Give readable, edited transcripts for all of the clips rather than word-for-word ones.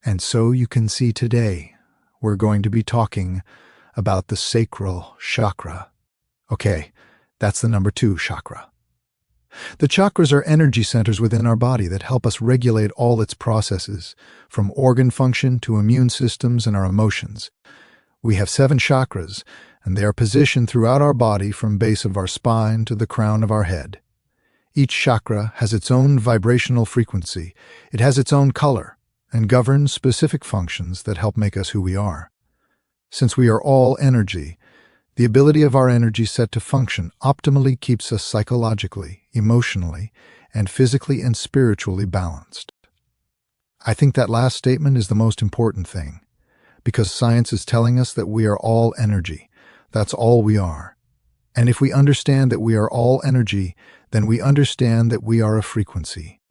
And so you can see today, we're going to be talking about the Sacral Chakra. Okay, that's the number 2 chakra. The chakras are energy centers within our body that help us regulate all its processes, from organ function to immune systems and our emotions. We have 7 chakras, and they are positioned throughout our body from base of our spine to the crown of our head. Each chakra has its own vibrational frequency, it has its own color, and governs specific functions that help make us who we are. Since we are all energy, the ability of our energy set to function optimally keeps us psychologically, emotionally, and physically and spiritually balanced. I think that last statement is the most important thing, because science is telling us that we are all energy. That's all we are. And if we understand that we are all energy, then we understand that we are a frequency.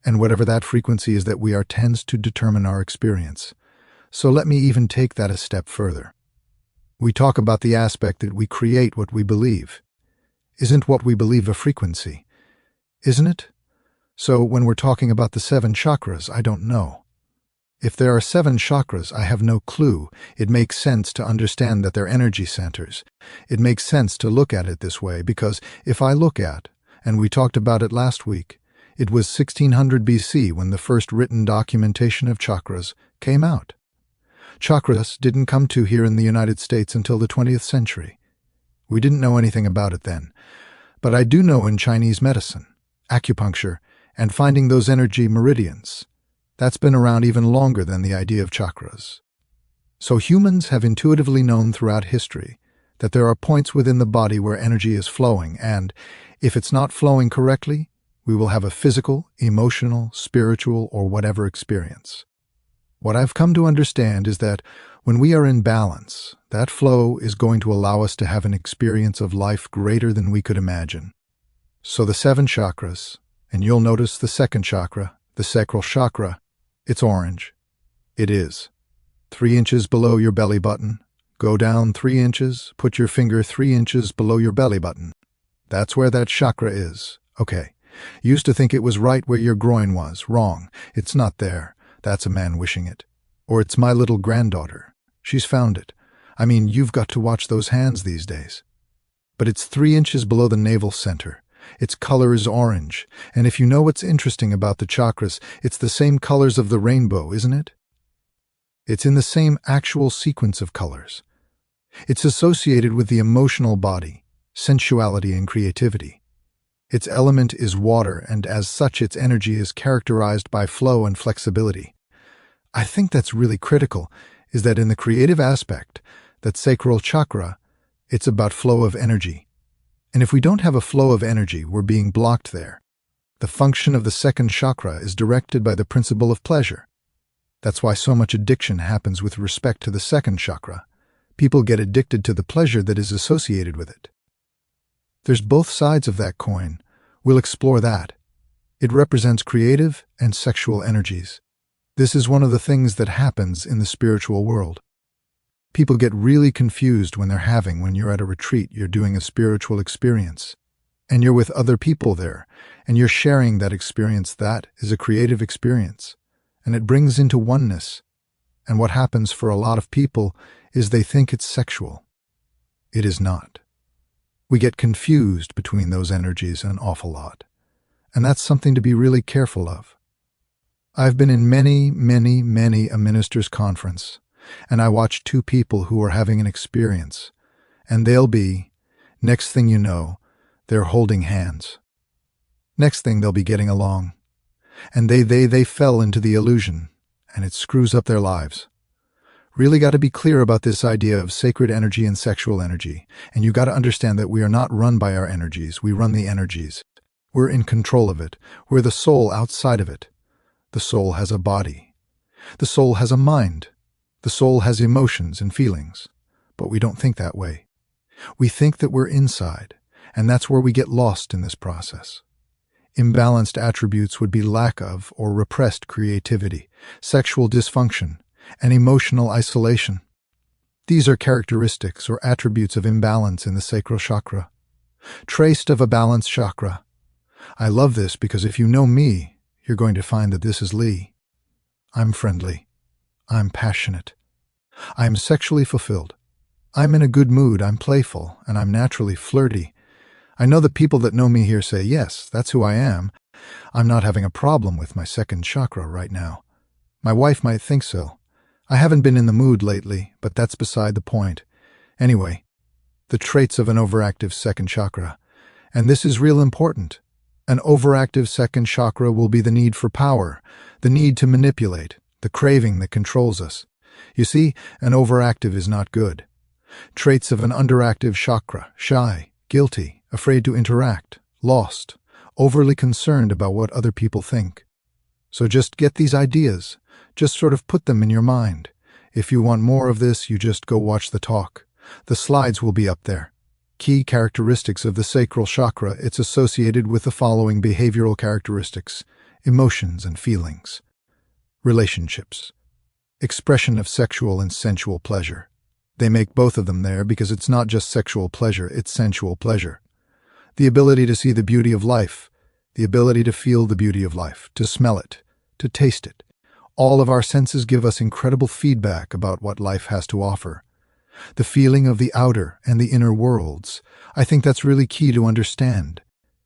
And whatever that frequency is that we are tends to determine our experience. So let me even take that a step further. We talk about the aspect that we create what we believe. Isn't what we believe a frequency? Isn't it? So when we're talking about the 7 chakras, I don't know. If there are 7 chakras, I have no clue. It makes sense to understand that they're energy centers. It makes sense to look at it this way because if I look at, and we talked about it last week, it was 1600 BC when the first written documentation of chakras came out. Chakras didn't come to here in the United States until the 20th century. We didn't know anything about it then. But I do know in Chinese medicine, acupuncture, and finding those energy meridians. That's been around even longer than the idea of chakras. So humans have intuitively known throughout history that there are points within the body where energy is flowing, and if it's not flowing correctly, we will have a physical, emotional, spiritual, or whatever experience. What I've come to understand is that when we are in balance, that flow is going to allow us to have an experience of life greater than we could imagine. So the 7 chakras, and you'll notice the 2nd chakra, the sacral chakra, it's orange. It is. 3 inches below your belly button. Go down 3 inches, put your finger 3 inches below your belly button. That's where that chakra is. Okay. Used to think it was right where your groin was. Wrong. It's not there. That's a man wishing it. Or it's my little granddaughter. She's found it. I mean, you've got to watch those hands these days. But it's 3 inches below the navel center. Its color is orange. And if you know what's interesting about the chakras, it's the same colors of the rainbow, isn't it? It's in the same actual sequence of colors. It's associated with the emotional body, sensuality and creativity. Its element is water, and as such its energy is characterized by flow and flexibility. I think that's really critical, is that in the creative aspect, that sacral chakra, it's about flow of energy. And if we don't have a flow of energy, we're being blocked there. The function of the 2nd chakra is directed by the principle of pleasure. That's why so much addiction happens with respect to the 2nd chakra. People get addicted to the pleasure that is associated with it. There's both sides of that coin. We'll explore that. It represents creative and sexual energies. This is one of the things that happens in the spiritual world. People get really confused when you're at a retreat, you're doing a spiritual experience, and you're with other people there, and you're sharing that experience. That is a creative experience, and it brings into oneness. And what happens for a lot of people is they think it's sexual. It is not. We get confused between those energies an awful lot, and that's something to be really careful of. I've been in many a minister's conference, and I watch 2 people who are having an experience, and next thing you know, they're holding hands. Next thing they'll be getting along, and they fell into the illusion, and it screws up their lives. Really got to be clear about this idea of sacred energy and sexual energy, and you got to understand that we are not run by our energies, we run the energies. We're in control of it. We're the soul outside of it. The soul has a body. The soul has a mind. The soul has emotions and feelings, but we don't think that way. We think that we're inside, and that's where we get lost in this process. Imbalanced attributes would be lack of or repressed creativity, sexual dysfunction, and emotional isolation. These are characteristics or attributes of imbalance in the sacral chakra, traced of a balanced chakra. I love this because if you know me, you're going to find that this is Lee. I'm friendly. I'm passionate. I'm sexually fulfilled. I'm in a good mood, I'm playful, and I'm naturally flirty. I know the people that know me here say, yes, that's who I am. I'm not having a problem with my second chakra right now. My wife might think so. I haven't been in the mood lately, but that's beside the point. Anyway, the traits of an overactive second chakra. And this is real important. An overactive second chakra will be the need for power, the need to manipulate, the craving that controls us. You see, an overactive is not good. Traits of an underactive chakra: shy, guilty, afraid to interact, lost, overly concerned about what other people think. So just get these ideas. Just sort of put them in your mind. If you want more of this, you just go watch the talk. The slides will be up there. Key characteristics of the sacral chakra. It's associated with the following behavioral characteristics: emotions and feelings, relationships, expression of sexual and sensual pleasure. They make both of them there because it's not just sexual pleasure, it's sensual pleasure. The ability to see the beauty of life, the ability to feel the beauty of life, to smell it, to taste it. All of our senses give us incredible feedback about what life has to offer. The feeling of the outer and the inner worlds. I think that's really key to understand,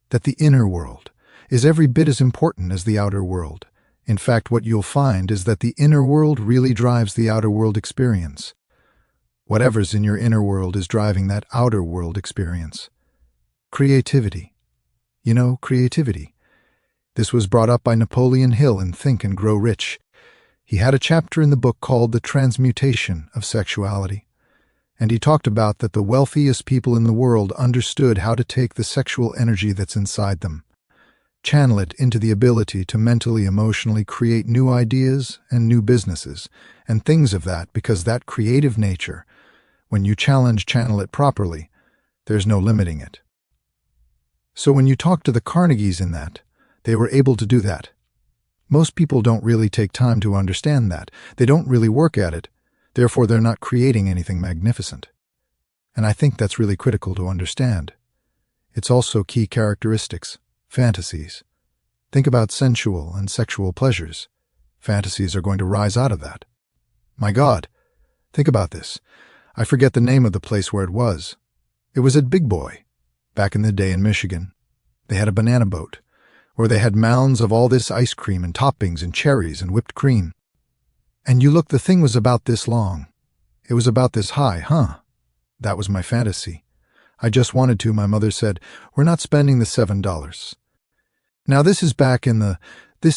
that the inner world is every bit as important as the outer world. In fact, what you'll find is that the inner world really drives the outer world experience. Whatever's in your inner world is driving that outer world experience. Creativity. You know, creativity. This was brought up by Napoleon Hill in Think and Grow Rich. He had a chapter in the book called The Transmutation of Sexuality. And he talked about that the wealthiest people in the world understood how to take the sexual energy that's inside them, channel it into the ability to mentally, emotionally create new ideas and new businesses and things of that, because that creative nature, when you channel it properly, there's no limiting it. So when you talk to the Carnegies in that, they were able to do that. Most people don't really take time to understand that. They don't really work at it. Therefore, they're not creating anything magnificent. And I think that's really critical to understand. It's also key characteristics, fantasies. Think about sensual and sexual pleasures. Fantasies are going to rise out of that. My God, think about this. I forget the name of the place where it was. It was at Big Boy, back in the day in Michigan. They had a banana boat, where they had mounds of all this ice cream and toppings and cherries and whipped cream. And you look, the thing was about this long. It was about this high, huh? That was my fantasy. I just wanted to. My mother said, we're not spending the $7. Now this is back in the early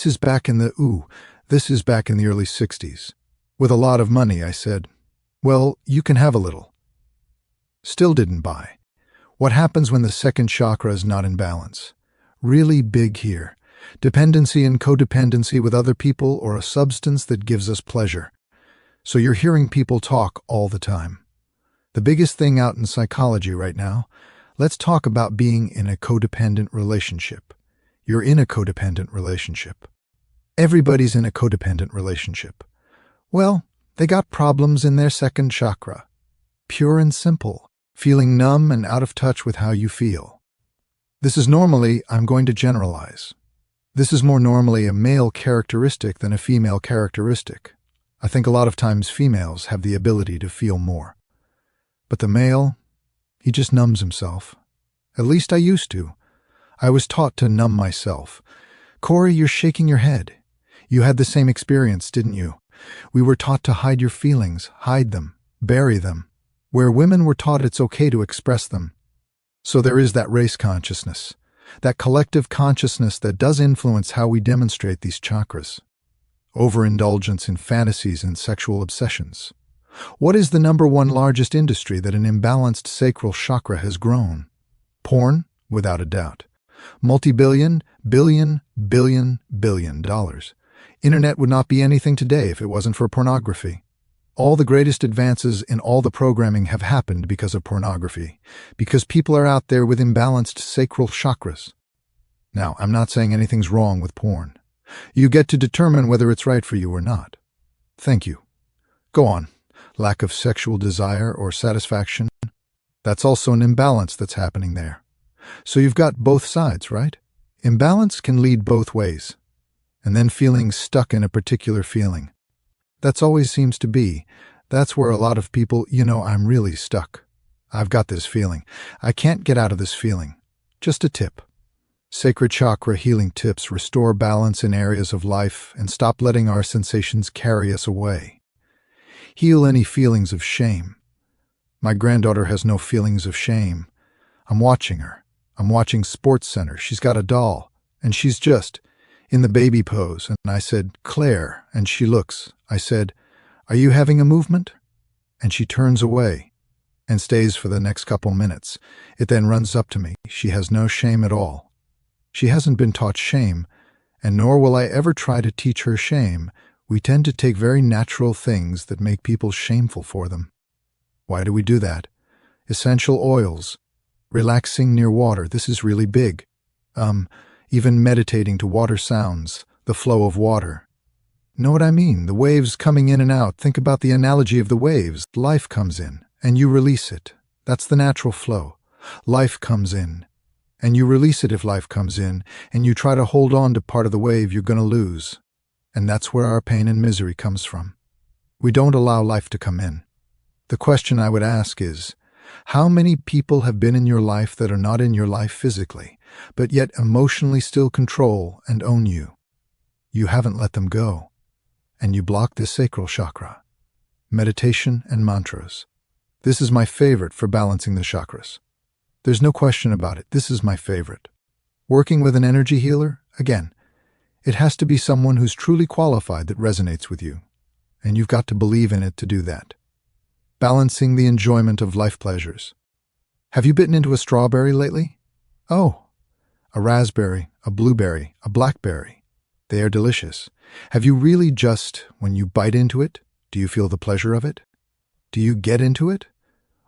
60s. With a lot of money, I said, well, you can have a little. Still didn't buy. What happens when the second chakra is not in balance? Really big here. Dependency and codependency with other people, or a substance that gives us pleasure. So you're hearing people talk all the time. The biggest thing out in psychology right now, let's talk about being in a codependent relationship. You're in a codependent relationship. Everybody's in a codependent relationship. Well, they got problems in their second chakra. Pure and simple. Feeling numb and out of touch with how you feel. This is normally, I'm going to generalize. This is more normally a male characteristic than a female characteristic. I think a lot of times females have the ability to feel more. But the male, he just numbs himself. At least I used to. I was taught to numb myself. Corey, you're shaking your head. You had the same experience, didn't you? We were taught to hide your feelings, hide them, bury them, where women were taught it's okay to express them. So there is that race consciousness, that collective consciousness that does influence how we demonstrate these chakras. Overindulgence in fantasies and sexual obsessions. What is the number one largest industry that an imbalanced sacral chakra has grown? Porn, without a doubt. Multi-billion, billion dollars. Internet would not be anything today if it wasn't for pornography. All the greatest advances in all the programming have happened because of pornography, because people are out there with imbalanced sacral chakras. Now, I'm not saying anything's wrong with porn. You get to determine whether it's right for you or not. Thank you. Go on. Lack of sexual desire or satisfaction. That's also an imbalance that's happening there. So you've got both sides, right? Imbalance can lead both ways. And then feeling stuck in a particular feeling. That's always seems to be. That's where a lot of people, I'm really stuck. I've got this feeling. I can't get out of this feeling. Just a tip. Sacred Chakra healing tips restore balance in areas of life and stop letting our sensations carry us away. Heal any feelings of shame. My granddaughter has no feelings of shame. I'm watching her. I'm watching Sports Center. She's got a doll, and she's just in the baby pose. And I said, "Claire," and she looks. I said, "Are you having a movement?" And she turns away and stays for the next couple minutes. It then runs up to me. She has no shame at all. She hasn't been taught shame, and nor will I ever try to teach her shame. We tend to take very natural things that make people shameful for them. Why do we do that? Essential oils, relaxing near water, this is really big. Even meditating to water sounds, the flow of water. Know what I mean? The waves coming in and out. Think about the analogy of the waves. Life comes in, and you release it. That's the natural flow. Life comes in, and you release it if life comes in, and you try to hold on to part of the wave you're going to lose. And that's where our pain and misery comes from. We don't allow life to come in. The question I would ask is, how many people have been in your life that are not in your life physically, but yet emotionally still control and own you? You haven't let them go, and you block the sacral chakra. Meditation and mantras. This is my favorite for balancing the chakras. There's no question about it. This is my favorite. Working with an energy healer, again, it has to be someone who's truly qualified that resonates with you, and you've got to believe in it to do that. Balancing the enjoyment of life pleasures. Have you bitten into a strawberry lately? Oh, a raspberry, a blueberry, a blackberry. They are delicious. Have you really just, when you bite into it, do you feel the pleasure of it? Do you get into it?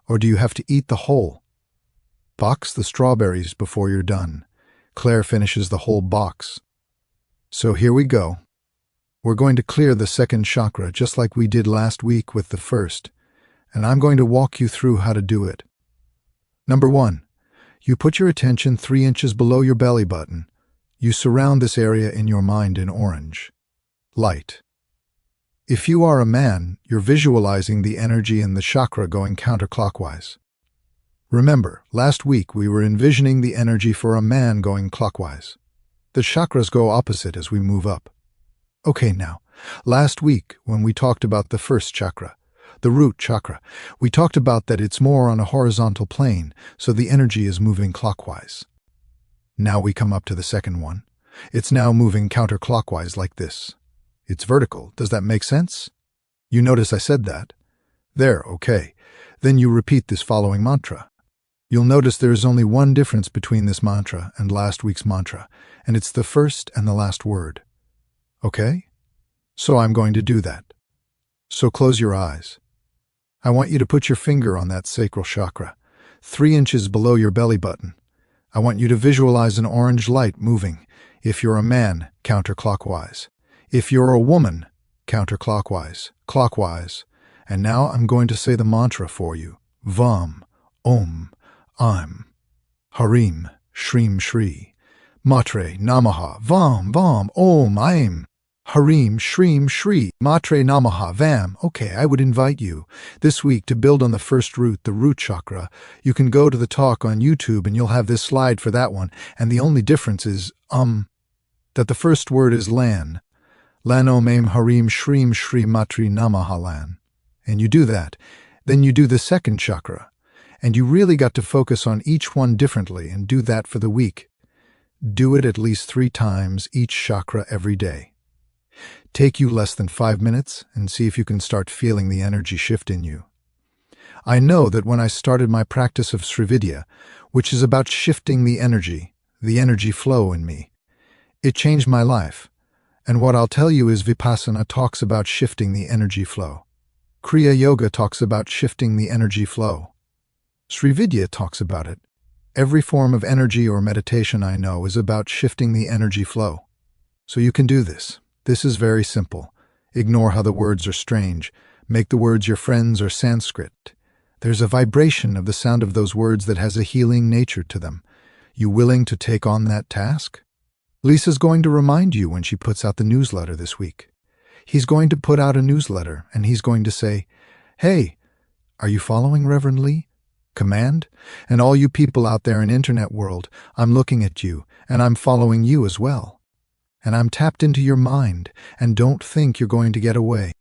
Or do you have to eat the whole? Box the strawberries before you're done. Claire finishes the whole box. So here we go. We're going to clear the second chakra just like we did last week with the first, and I'm going to walk you through how to do it. Number 1, you put your attention 3 inches below your belly button. You surround this area in your mind in orange. Light. If you are a man, you're visualizing the energy in the chakra going counterclockwise. Remember, last week we were envisioning the energy for a man going clockwise. The chakras go opposite as we move up. Okay, now, last week when we talked about the first chakra, the root chakra, we talked about that it's more on a horizontal plane, so the energy is moving clockwise. Now we come up to the second one. It's now moving counterclockwise like this. It's vertical. Does that make sense? You notice I said that? There, okay. Then you repeat this following mantra. You'll notice there is only one difference between this mantra and last week's mantra, and it's the first and the last word. Okay? So I'm going to do that. So close your eyes. I want you to put your finger on that sacral chakra, 3 inches below your belly button. I want you to visualize an orange light moving. If you're a man, counterclockwise. If you're a woman, counterclockwise, clockwise. And now I'm going to say the mantra for you. Vam, Om, Aim, Harim, Shrim Shri, Matre Namaha, Vam, Vam, Om, Aim, Harim, Shrim Shri, Matre Namaha, Vam. Okay, I would invite you this week to build on the first root, the root chakra. You can go to the talk on YouTube and you'll have this slide for that one. And the only difference is, that the first word is Lan. Lan Om Aim Harim Shrim Shri Matri Namaha Lan. And you do that. Then you do the second chakra. And you really got to focus on each one differently and do that for the week. Do it at least 3 times each chakra every day. Take you less than 5 minutes and see if you can start feeling the energy shift in you. I know that when I started my practice of Srividya, which is about shifting the energy flow in me, it changed my life. And what I'll tell you is Vipassana talks about shifting the energy flow. Kriya Yoga talks about shifting the energy flow. Srividya talks about it. Every form of energy or meditation I know is about shifting the energy flow. So you can do this. This is very simple. Ignore how the words are strange. Make the words your friends or Sanskrit. There's a vibration of the sound of those words that has a healing nature to them. You willing to take on that task? Lisa's going to remind you when she puts out the newsletter this week. He's going to put out a newsletter, and he's going to say, "Hey, are you following Reverend Lee? Command? And all you people out there in internet world, I'm looking at you, and I'm following you as well. And I'm tapped into your mind, and don't think you're going to get away."